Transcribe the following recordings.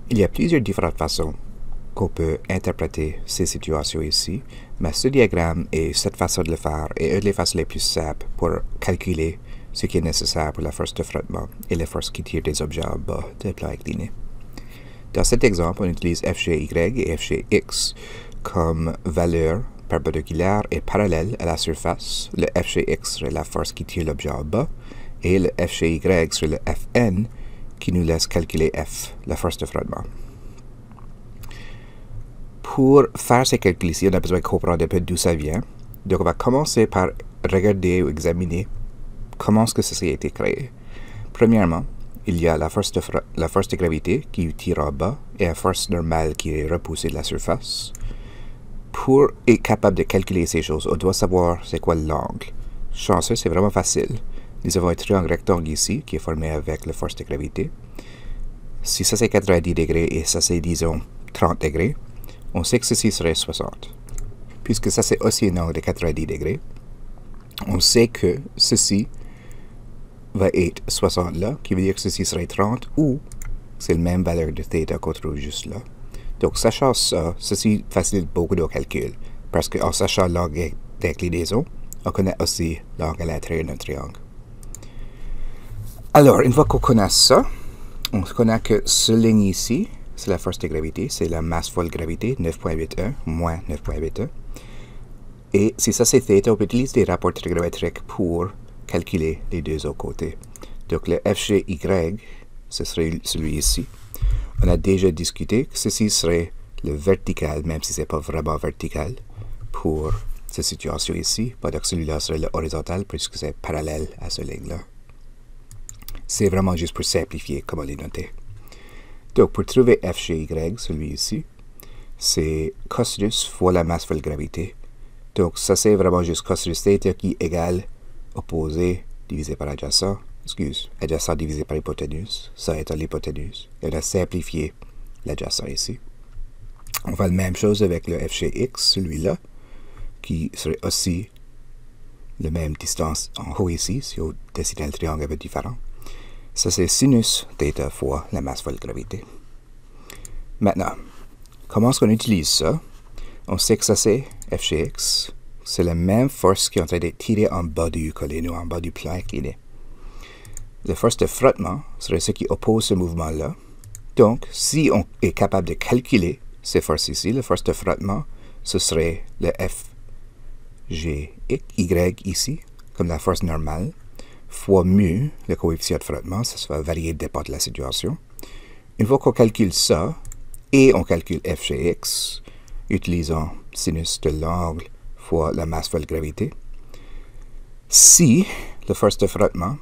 Il y a plusieurs différentes façons qu'on peut interpréter ces situations ici, mais ce diagramme et cette façon de le faire est une des façons les plus simples pour calculer ce qui est nécessaire pour la force de frottement et la force qui tire des objets en bas d'un plan incliné. Dans cet exemple, on utilise FGY et FGX comme valeurs perpendiculaires et parallèles à la surface. Le FGX serait la force qui tire l'objet en bas et le FGY serait le Fn qui nous laisse calculer F, la force de frottement. Pour faire ces calculs ici, on a besoin de comprendre un peu d'où ça vient. Donc, on va commencer par regarder ou examiner comment est-ce que ceci a été créé. Premièrement, il y a la force de gravité qui tire en bas et la force normale qui est repoussée de la surface. Pour être capable de calculer ces choses, on doit savoir c'est quoi l'angle. Chanceux, c'est vraiment facile. Nous avons un triangle rectangle ici qui est formé avec la force de gravité. Si ça c'est 90 degrés et ça c'est disons 30 degrés, on sait que ceci serait 60. Puisque ça c'est aussi un angle de 90 degrés, on sait que ceci va être 60 là, qui veut dire que ceci serait 30 ou c'est la même valeur de θ qu'on trouve juste là. Donc, sachant ça, ceci facilite beaucoup de calculs parce qu'en sachant l'angle d'inclinaison, on connaît aussi l'angle à l'intérieur d'un triangle. Alors, une fois qu'on connaît ça, on connaît que ce ligne ici, c'est la force de gravité, c'est la masse fois la gravité, 9.81 moins 9.81. Et si ça c'est θ, on peut utiliser des rapports trigonométriques pour calculer les deux autres côtés. Donc le FGY, ce serait celui ici. On a déjà discuté que ceci serait le vertical, même si ce n'est pas vraiment vertical, pour cette situation ici. Pendant que celui-là serait le horizontal, puisque c'est parallèle à ce ligne-là. C'est vraiment juste pour simplifier comment les noter. Donc pour trouver FGY, celui ici, c'est cosinus fois la masse fois la gravité. Donc ça c'est vraiment juste cosinus θ qui égale opposé divisé par adjacent, adjacent divisé par hypoténuse, ça étant l'hypoténuse. Et on a simplifié l'adjacent ici. On fait la même chose avec le FGX, celui-là, qui serait aussi la même distance en haut ici, si on dessine le triangle un peu différent. Ça c'est sinus θ fois la masse fois la gravité. Maintenant, comment est-ce qu'on utilise ça? On sait que ça c'est FGX. C'est la même force qui est en train d'être tirée en bas du collène ou en bas du plan incliné. La force de frottement serait ce qui oppose ce mouvement-là. Donc, si on est capable de calculer ces forces ici, la force de frottement, ce serait le FGY ici, comme la force normale, fois mu, le coefficient de frottement, ça va varier dépendant de la situation. Une fois qu'on calcule ça, et on calcule FGX, utilisant sinus de l'angle fois la masse fois la gravité. Si la force de frottement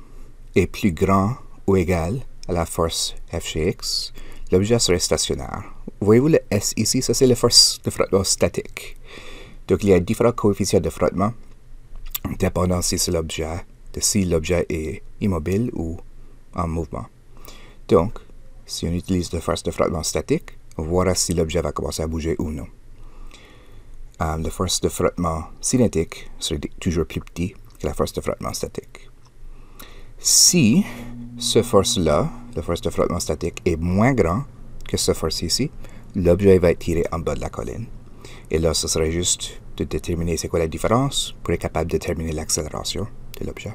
est plus grand ou égal à la force FGX, l'objet serait stationnaire. Voyez-vous le S ici? Ça c'est la force de frottement statique. Donc il y a différents coefficients de frottement dépendant si l'objet est immobile ou en mouvement. Donc, si on utilise la force de frottement statique, on verra si l'objet va commencer à bouger ou non. La force de frottement cinétique serait toujours plus petit que la force de frottement statique. Si cette force-là, la force de frottement statique, est moins grande que cette force ici, l'objet va être tiré en bas de la colline. Et là, ce serait juste de déterminer c'est quoi la différence pour être capable de déterminer l'accélération de l'objet.